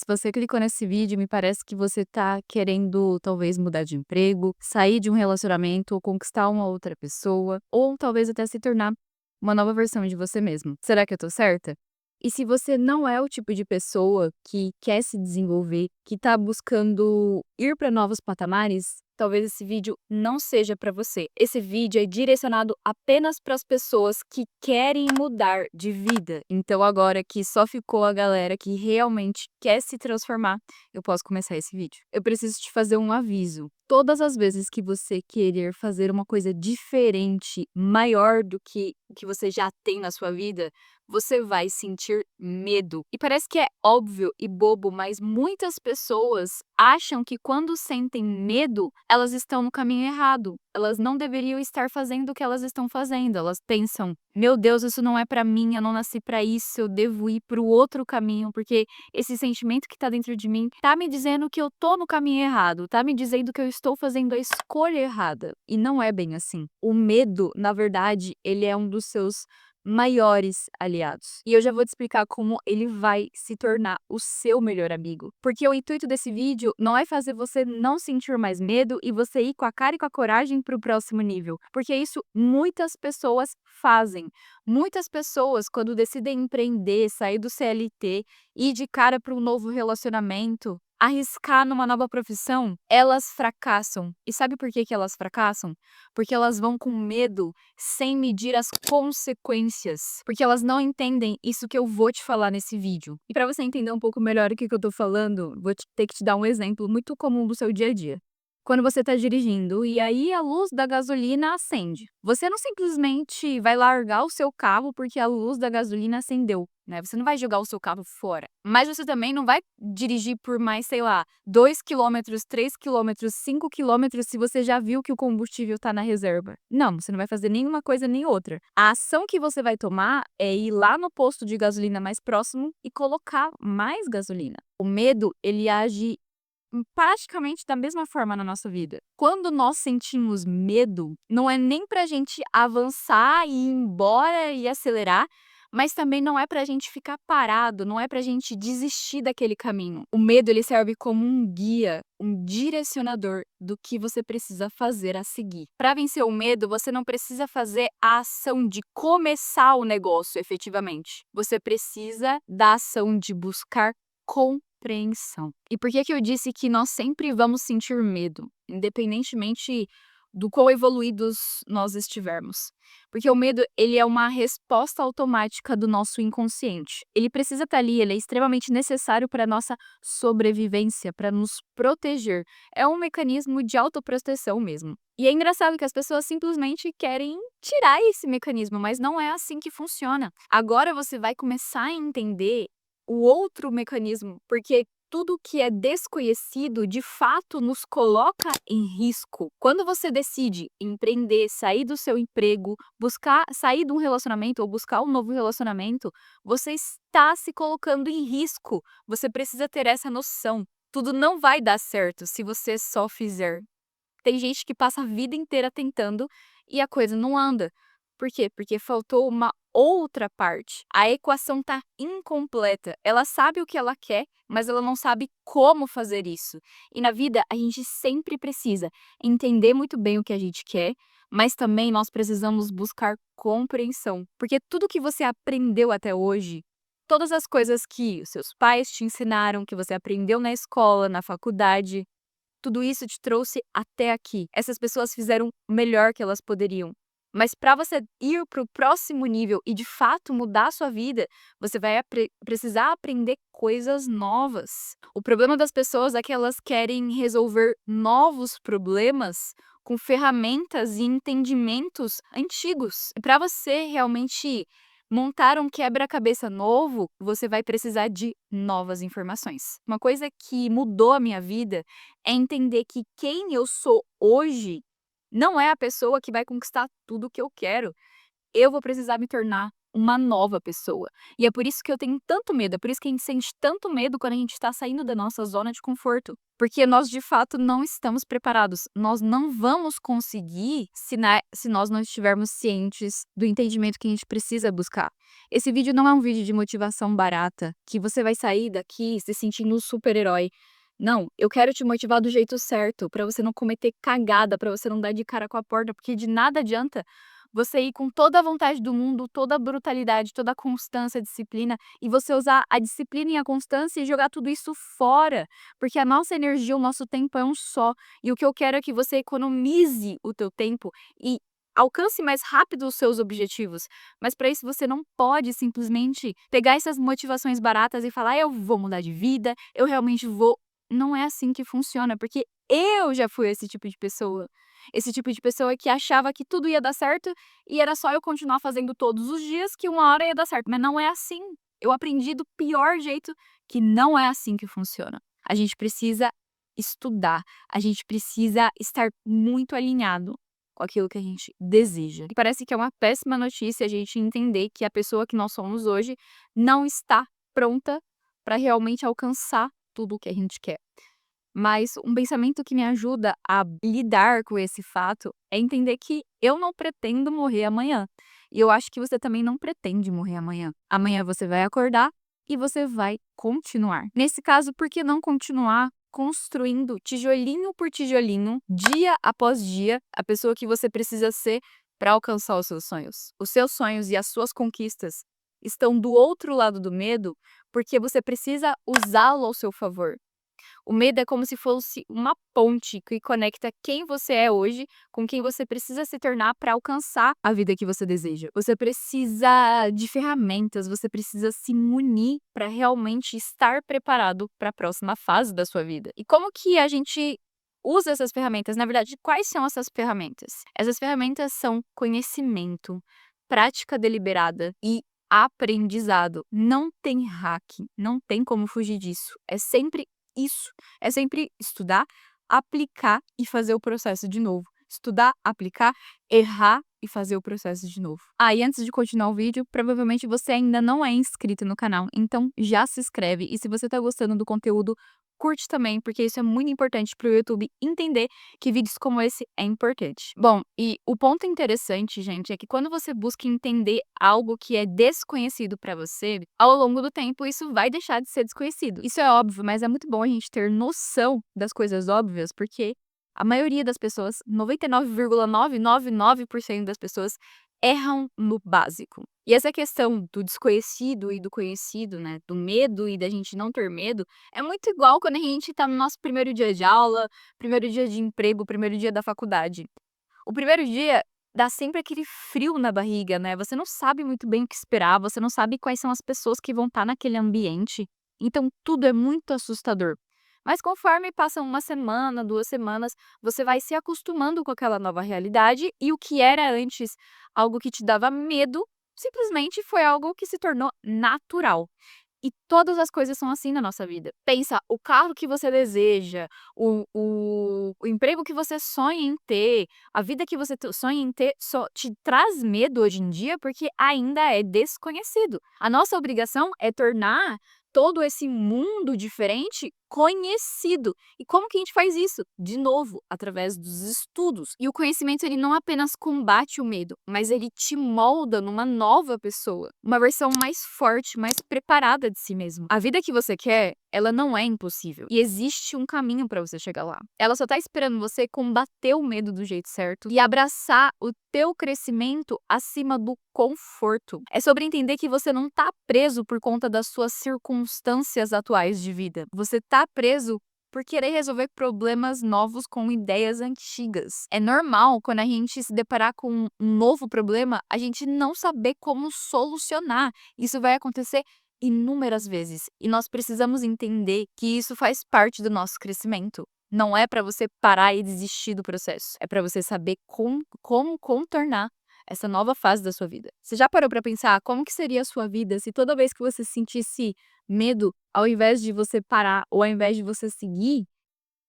Se você clicou nesse vídeo, me parece que você tá querendo talvez mudar de emprego, sair de um relacionamento ou conquistar uma outra pessoa, ou talvez até se tornar uma nova versão de você mesmo. Será que eu tô certa? E se você não é o tipo de pessoa que quer se desenvolver, que tá buscando ir para novos patamares, talvez esse vídeo não seja para você. Esse vídeo é direcionado apenas para as pessoas que querem mudar de vida. Então agora que só ficou a galera que realmente quer se transformar, eu posso começar esse vídeo. Eu preciso te fazer um aviso. Todas as vezes que você querer fazer uma coisa diferente, maior do que o que você já tem na sua vida, você vai sentir medo. E parece que é óbvio e bobo, mas muitas pessoas acham que quando sentem medo, elas estão no caminho errado. Elas não deveriam estar fazendo o que elas estão fazendo. Elas pensam: meu Deus, isso não é pra mim, eu não nasci pra isso, eu devo ir pro outro caminho, porque esse sentimento que tá dentro de mim tá me dizendo que eu tô no caminho errado, tá me dizendo que eu estou fazendo a escolha errada. E não é bem assim. O medo, na verdade, ele é um dos seus maiores aliados. E eu já vou te explicar como ele vai se tornar o seu melhor amigo. Porque o intuito desse vídeo não é fazer você não sentir mais medo e você ir com a cara e com a coragem para o próximo nível. Porque isso muitas pessoas fazem. Muitas pessoas, quando decidem empreender, sair do CLT, ir de cara para um novo relacionamento, arriscar numa nova profissão, elas fracassam. E sabe por que elas fracassam? Porque elas vão com medo sem medir as consequências, porque elas não entendem isso que eu vou te falar nesse vídeo. E para você entender um pouco melhor o que eu tô falando, ter que te dar um exemplo muito comum do seu dia a dia. Quando você está dirigindo e aí a luz da gasolina acende. Você não simplesmente vai largar o seu carro porque a luz da gasolina acendeu, né? Você não vai jogar o seu carro fora. Mas você também não vai dirigir por mais, sei lá, 2 quilômetros, 3 quilômetros, 5 quilômetros se você já viu que o combustível está na reserva. Não, você não vai fazer nenhuma coisa nem outra. A ação que você vai tomar é ir lá no posto de gasolina mais próximo e colocar mais gasolina. O medo, ele age praticamente da mesma forma na nossa vida. Quando nós sentimos medo, não é nem pra gente avançar e ir embora e acelerar, mas também não é pra gente ficar parado, não é pra gente desistir daquele caminho. O medo, ele serve como um guia, um direcionador do que você precisa fazer a seguir. Para vencer o medo, você não precisa fazer a ação de começar o negócio efetivamente. Você precisa da ação de buscar compreensão. E por que eu disse que nós sempre vamos sentir medo, independentemente do quão evoluídos nós estivermos? Porque o medo, ele é uma resposta automática do nosso inconsciente. Ele precisa estar ali, ele é extremamente necessário para a nossa sobrevivência, para nos proteger. É um mecanismo de autoproteção mesmo. E é engraçado que as pessoas simplesmente querem tirar esse mecanismo, mas não é assim que funciona. Agora você vai começar a entender o outro mecanismo, porque tudo que é desconhecido de fato nos coloca em risco. Quando você decide empreender, sair do seu emprego, buscar sair de um relacionamento ou buscar um novo relacionamento, você está se colocando em risco. Você precisa ter essa noção. Tudo não vai dar certo se você só fizer. Tem gente que passa a vida inteira tentando e a coisa não anda. Por quê? Porque faltou uma outra parte. A equação tá incompleta. Ela sabe o que ela quer, mas ela não sabe como fazer isso. E na vida, a gente sempre precisa entender muito bem o que a gente quer, mas também nós precisamos buscar compreensão. Porque tudo que você aprendeu até hoje, todas as coisas que os seus pais te ensinaram, que você aprendeu na escola, na faculdade, tudo isso te trouxe até aqui. Essas pessoas fizeram o melhor que elas poderiam. Mas para você ir para o próximo nível e de fato mudar a sua vida, você vai precisar aprender coisas novas. O problema das pessoas é que elas querem resolver novos problemas com ferramentas e entendimentos antigos. E para você realmente montar um quebra-cabeça novo, você vai precisar de novas informações. Uma coisa que mudou a minha vida é entender que quem eu sou hoje não é a pessoa que vai conquistar tudo o que eu quero. Eu vou precisar me tornar uma nova pessoa. E é por isso que eu tenho tanto medo, é por isso que a gente sente tanto medo quando a gente está saindo da nossa zona de conforto. Porque nós, de fato, não estamos preparados. Nós não vamos conseguir se nós não estivermos cientes do entendimento que a gente precisa buscar. Esse vídeo não é um vídeo de motivação barata, que você vai sair daqui se sentindo um super-herói. Não, eu quero te motivar do jeito certo, pra você não cometer cagada, pra você não dar de cara com a porta, porque de nada adianta você ir com toda a vontade do mundo, toda a brutalidade, toda a constância, a disciplina, e você usar a disciplina e a constância e jogar tudo isso fora, porque a nossa energia, o nosso tempo é um só, e o que eu quero é que você economize o teu tempo e alcance mais rápido os seus objetivos. Mas para isso você não pode simplesmente pegar essas motivações baratas e falar: "Eu vou mudar de vida, eu realmente vou". Não é assim que funciona, porque eu já fui esse tipo de pessoa. Esse tipo de pessoa que achava que tudo ia dar certo e era só eu continuar fazendo todos os dias que uma hora ia dar certo, mas não é assim. Eu aprendi do pior jeito que não é assim que funciona. A gente precisa estudar, a gente precisa estar muito alinhado com aquilo que a gente deseja. E parece que é uma péssima notícia a gente entender que a pessoa que nós somos hoje não está pronta para realmente alcançar tudo o que a gente quer. Mas um pensamento que me ajuda a lidar com esse fato é entender que eu não pretendo morrer amanhã. E eu acho que você também não pretende morrer amanhã. Amanhã você vai acordar e você vai continuar. Nesse caso, por que não continuar construindo tijolinho por tijolinho, dia após dia, a pessoa que você precisa ser para alcançar os seus sonhos? Os seus sonhos e as suas conquistas estão do outro lado do medo porque você precisa usá-lo ao seu favor. O medo é como se fosse uma ponte que conecta quem você é hoje com quem você precisa se tornar para alcançar a vida que você deseja. Você precisa de ferramentas, você precisa se munir para realmente estar preparado para a próxima fase da sua vida. E como que a gente usa essas ferramentas? Na verdade, quais são essas ferramentas? Essas ferramentas são conhecimento, prática deliberada e aprendizado. Não tem hack, não tem como fugir disso. É sempre isso. É sempre estudar, aplicar e fazer o processo de novo. Estudar, aplicar, errar e fazer o processo de novo. Ah, e antes de continuar o vídeo, provavelmente você ainda não é inscrito no canal, então já se inscreve. E se você tá gostando do conteúdo, curte também, porque isso é muito importante para o YouTube entender que vídeos como esse é importante. Bom, e o ponto interessante, gente, é que quando você busca entender algo que é desconhecido para você, ao longo do tempo isso vai deixar de ser desconhecido. Isso é óbvio, mas é muito bom a gente ter noção das coisas óbvias, porque a maioria das pessoas, 99,999% das pessoas, erram no básico. E essa questão do desconhecido e do conhecido, né, do medo e da gente não ter medo, é muito igual quando a gente tá no nosso primeiro dia de aula, primeiro dia de emprego, primeiro dia da faculdade. O primeiro dia dá sempre aquele frio na barriga, né, você não sabe muito bem o que esperar, você não sabe quais são as pessoas que vão estar naquele ambiente, então tudo é muito assustador. Mas conforme passam uma semana, 2 semanas, você vai se acostumando com aquela nova realidade e o que era antes algo que te dava medo, simplesmente foi algo que se tornou natural. E todas as coisas são assim na nossa vida. Pensa, o carro que você deseja, o emprego que você sonha em ter, a vida que você sonha em ter, só te traz medo hoje em dia porque ainda é desconhecido. A nossa obrigação é tornar todo esse mundo diferente conhecido. E como que a gente faz isso? De novo, através dos estudos. E o conhecimento ele não apenas combate o medo, mas ele te molda numa nova pessoa, uma versão mais forte, mais preparada de si mesmo. A vida que você quer, ela não é impossível e existe um caminho para você chegar lá. Ela só tá esperando você combater o medo do jeito certo e abraçar o teu crescimento acima do conforto. É sobre entender que você não tá preso por conta das suas circunstâncias atuais de vida. Você tá preso por querer resolver problemas novos com ideias antigas. É normal quando a gente se deparar com um novo problema, a gente não saber como solucionar. Isso vai acontecer inúmeras vezes e nós precisamos entender que isso faz parte do nosso crescimento. Não é para você parar e desistir do processo, é para você saber como contornar essa nova fase da sua vida. Você já parou para pensar como que seria a sua vida se toda vez que você sentisse medo, ao invés de você parar ou ao invés de você seguir,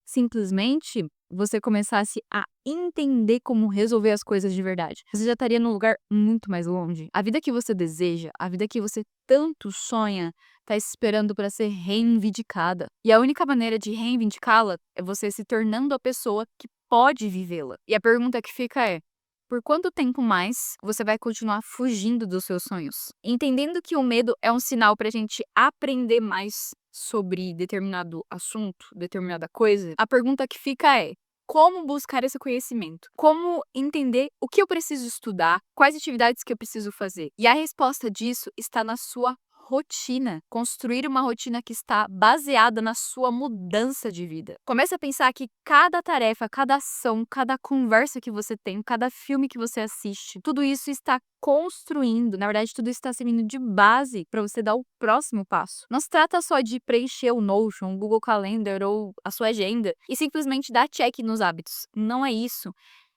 simplesmente você começasse a entender como resolver as coisas de verdade, você já estaria num lugar muito mais longe. A vida que você deseja, a vida que você tanto sonha, tá esperando para ser reivindicada. E a única maneira de reivindicá-la é você se tornando a pessoa que pode vivê-la. E a pergunta que fica é: por quanto tempo mais você vai continuar fugindo dos seus sonhos? Entendendo que o medo é um sinal para a gente aprender mais sobre determinado assunto, determinada coisa, a pergunta que fica é: como buscar esse conhecimento? Como entender o que eu preciso estudar? Quais atividades que eu preciso fazer? E a resposta disso está na sua rotina. Construir uma rotina que está baseada na sua mudança de vida. Comece a pensar que cada tarefa, cada ação, cada conversa que você tem, cada filme que você assiste, tudo isso está construindo, na verdade, tudo isso está servindo de base para você dar o próximo passo. Não se trata só de preencher o Notion, o Google Calendar ou a sua agenda e simplesmente dar check nos hábitos. Não é isso.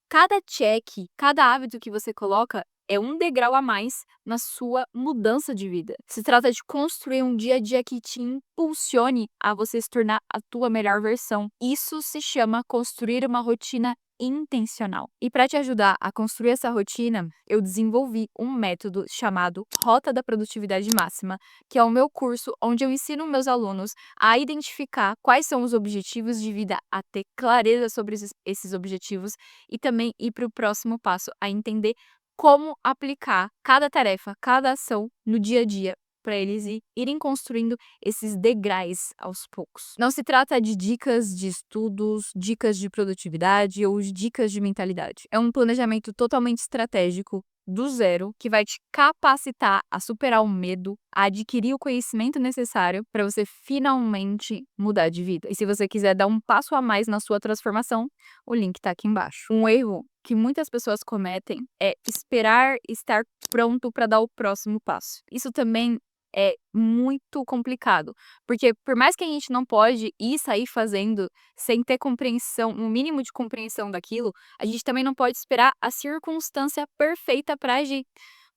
Cada check, cada hábito que você coloca é um degrau a mais na sua mudança de vida. Se trata de construir um dia a dia que te impulsione a você se tornar a tua melhor versão. Isso se chama construir uma rotina intencional. E para te ajudar a construir essa rotina, eu desenvolvi um método chamado Rota da Produtividade Máxima, que é o meu curso onde eu ensino meus alunos a identificar quais são os objetivos de vida, a ter clareza sobre esses objetivos e também ir para o próximo passo, a entender como aplicar cada tarefa, cada ação no dia a dia para eles irem construindo esses degraus aos poucos. Não se trata de dicas de estudos, dicas de produtividade ou dicas de mentalidade. É um planejamento totalmente estratégico do zero que vai te capacitar a superar o medo, a adquirir o conhecimento necessário para você finalmente mudar de vida. E se você quiser dar um passo a mais na sua transformação, o link está aqui embaixo. Um erro que muitas pessoas cometem é esperar estar pronto para dar o próximo passo. Isso também é muito complicado, porque por mais que a gente não pode ir sair fazendo sem ter compreensão, um mínimo de compreensão daquilo, a gente também não pode esperar a circunstância perfeita para agir.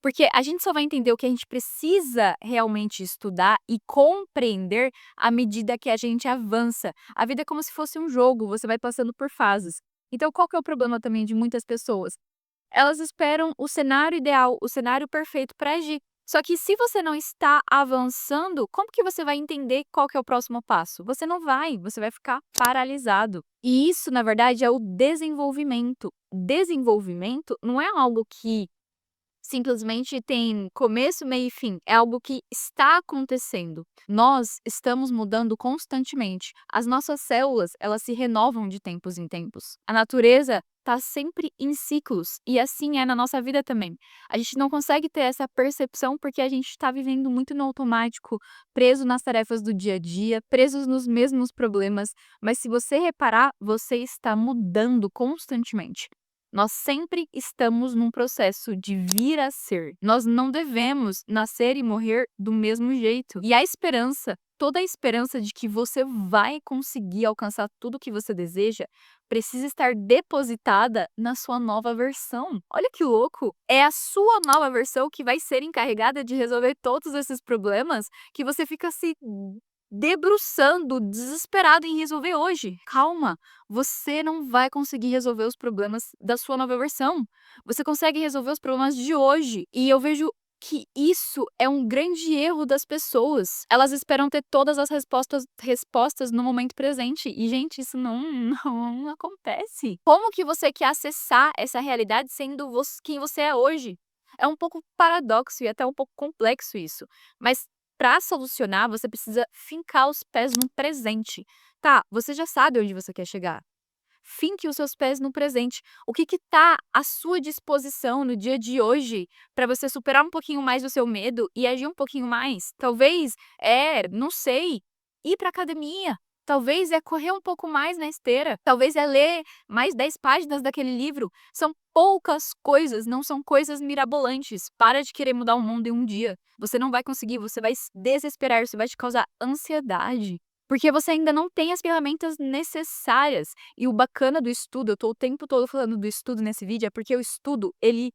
Porque a gente só vai entender o que a gente precisa realmente estudar e compreender à medida que a gente avança. A vida é como se fosse um jogo, você vai passando por fases. Então, qual que é o problema também de muitas pessoas? Elas esperam o cenário ideal, o cenário perfeito para agir. Só que se você não está avançando, como que você vai entender qual que é o próximo passo? Você não vai, você vai ficar paralisado. E isso, na verdade, é o desenvolvimento. Desenvolvimento não é algo que simplesmente tem começo, meio e fim. É algo que está acontecendo. Nós estamos mudando constantemente. As nossas células, elas se renovam de tempos em tempos. A natureza está sempre em ciclos e assim é na nossa vida também. A gente não consegue ter essa percepção porque a gente está vivendo muito no automático, preso nas tarefas do dia a dia, presos nos mesmos problemas. Mas se você reparar, você está mudando constantemente. Nós sempre estamos num processo de vir a ser. Nós não devemos nascer e morrer do mesmo jeito. E a esperança, toda a esperança de que você vai conseguir alcançar tudo que você deseja, precisa estar depositada na sua nova versão. Olha que louco! É a sua nova versão que vai ser encarregada de resolver todos esses problemas que você fica se debruçando, desesperado em resolver hoje. Calma, você não vai conseguir resolver os problemas da sua nova versão. Você consegue resolver os problemas de hoje. E eu vejo que isso é um grande erro das pessoas. Elas esperam ter todas as respostas no momento presente. E, gente, isso não acontece. Como que você quer acessar essa realidade sendo quem você é hoje? É um pouco paradoxo e até um pouco complexo isso. Mas para solucionar, você precisa fincar os pés no presente. Tá, você já sabe onde você quer chegar. Finque os seus pés no presente. O que está à sua disposição no dia de hoje para você superar um pouquinho mais o seu medo e agir um pouquinho mais? Talvez não sei, ir para academia. Talvez é correr um pouco mais na esteira. Talvez é ler mais 10 páginas daquele livro. São poucas coisas, não são coisas mirabolantes. Para de querer mudar o mundo em um dia. Você não vai conseguir, você vai se desesperar, isso vai te causar ansiedade. Porque você ainda não tem as ferramentas necessárias. E o bacana do estudo, eu tô o tempo todo falando do estudo nesse vídeo, é porque o estudo, ele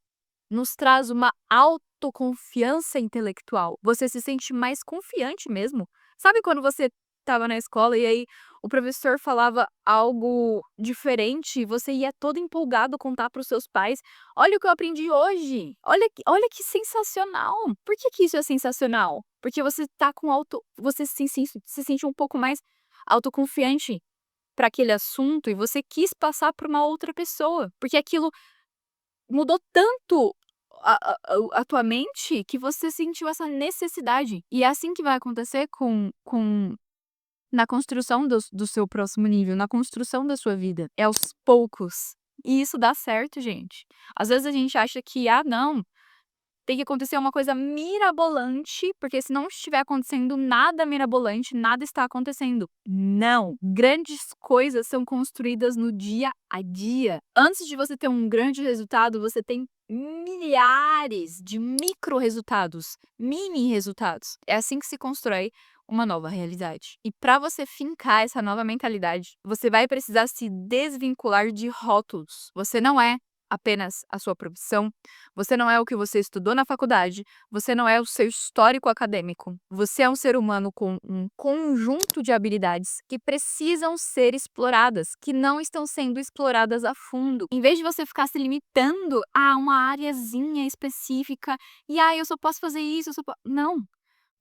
nos traz uma autoconfiança intelectual. Você se sente mais confiante mesmo. Sabe quando você estava na escola e aí o professor falava algo diferente e você ia todo empolgado contar para os seus pais: "Olha o que eu aprendi hoje, olha que sensacional". Por que que isso é sensacional? Porque você tá com você se sente um pouco mais autoconfiante para aquele assunto e você quis passar para uma outra pessoa, porque aquilo mudou tanto a tua mente que você sentiu essa necessidade. E é assim que vai acontecer com na construção do seu próximo nível, na construção da sua vida. É aos poucos. E isso dá certo, gente. Às vezes a gente acha que: "Ah, não, tem que acontecer uma coisa mirabolante, porque se não estiver acontecendo nada mirabolante, nada está acontecendo". Não, grandes coisas são construídas no dia a dia. Antes de você ter um grande resultado, você tem milhares de micro resultados, mini resultados. É assim que se constrói uma nova realidade. E para você fincar essa nova mentalidade, você vai precisar se desvincular de rótulos. Você não é apenas a sua profissão, você não é o que você estudou na faculdade, você não é o seu histórico acadêmico. Você é um ser humano com um conjunto de habilidades que precisam ser exploradas, que não estão sendo exploradas a fundo. Em vez de você ficar se limitando a uma areazinha específica e eu só posso fazer isso, eu só po... Não.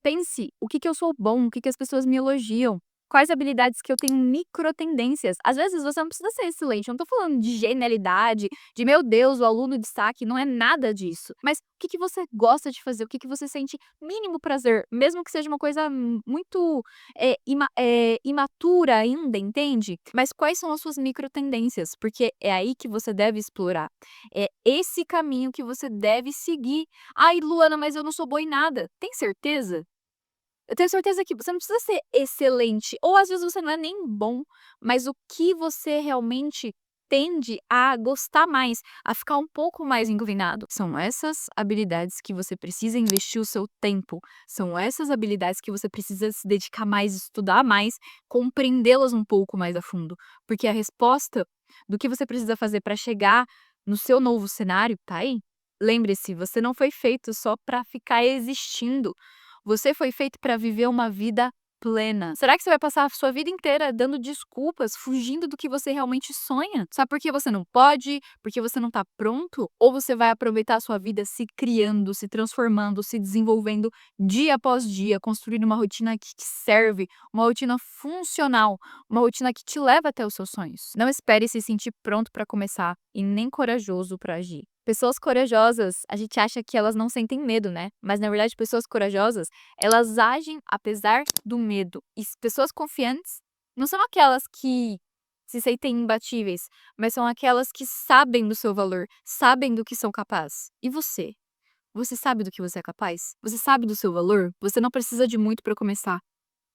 Pense, o que que eu sou bom, o que que as pessoas me elogiam, quais habilidades que eu tenho micro tendências. Às vezes você não precisa ser excelente, eu não tô falando de genialidade, de meu Deus, o aluno destaque, não é nada disso. Mas o que que você gosta de fazer, o que que você sente mínimo prazer, mesmo que seja uma coisa muito imatura ainda, entende? Mas quais são as suas micro tendências? Porque é aí que você deve explorar. É esse caminho que você deve seguir. Ai, Luana, mas eu não sou boa em nada. Tem certeza? Eu tenho certeza que você não precisa ser excelente, ou às vezes você não é nem bom, mas o que você realmente tende a gostar mais, a ficar um pouco mais inclinado. São essas habilidades que você precisa investir o seu tempo, são essas habilidades que você precisa se dedicar mais, estudar mais, compreendê-las um pouco mais a fundo, porque a resposta do que você precisa fazer para chegar no seu novo cenário tá aí. Lembre-se, você não foi feito só para ficar existindo. Você foi feito para viver uma vida plena. Será que você vai passar a sua vida inteira dando desculpas, fugindo do que você realmente sonha? Sabe por que você não pode? Porque você não está pronto? Ou você vai aproveitar a sua vida se criando, se transformando, se desenvolvendo dia após dia, construindo uma rotina que te serve, uma rotina funcional, uma rotina que te leva até os seus sonhos? Não espere se sentir pronto para começar e nem corajoso para agir. Pessoas corajosas, a gente acha que elas não sentem medo, né? Mas na verdade, pessoas corajosas, elas agem apesar do medo. E pessoas confiantes não são aquelas que se sentem imbatíveis, mas são aquelas que sabem do seu valor, sabem do que são capazes. E você? Você sabe do que você é capaz? Você sabe do seu valor? Você não precisa de muito para começar.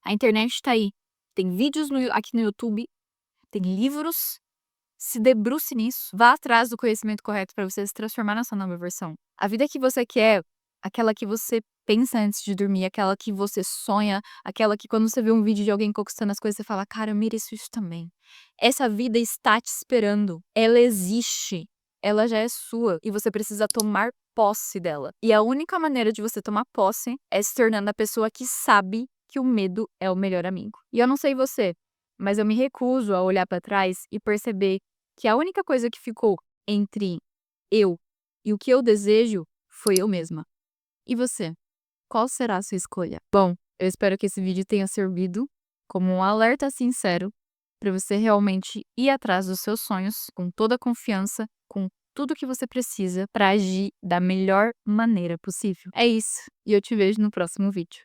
A internet está aí. Tem vídeos aqui no YouTube, tem livros. Se debruce nisso, vá atrás do conhecimento correto para você se transformar nessa nova versão. A vida que você quer, aquela que você pensa antes de dormir, aquela que você sonha, aquela que quando você vê um vídeo de alguém conquistando as coisas, você fala: "Cara, eu mereço isso também". Essa vida está te esperando, ela existe, ela já é sua e você precisa tomar posse dela. E a única maneira de você tomar posse é se tornando a pessoa que sabe que o medo é o melhor amigo. E eu não sei você, mas eu me recuso a olhar para trás e perceber que a única coisa que ficou entre eu e o que eu desejo foi eu mesma. E você? Qual será a sua escolha? Bom, eu espero que esse vídeo tenha servido como um alerta sincero para você realmente ir atrás dos seus sonhos com toda a confiança, com tudo que você precisa para agir da melhor maneira possível. É isso, e eu te vejo no próximo vídeo.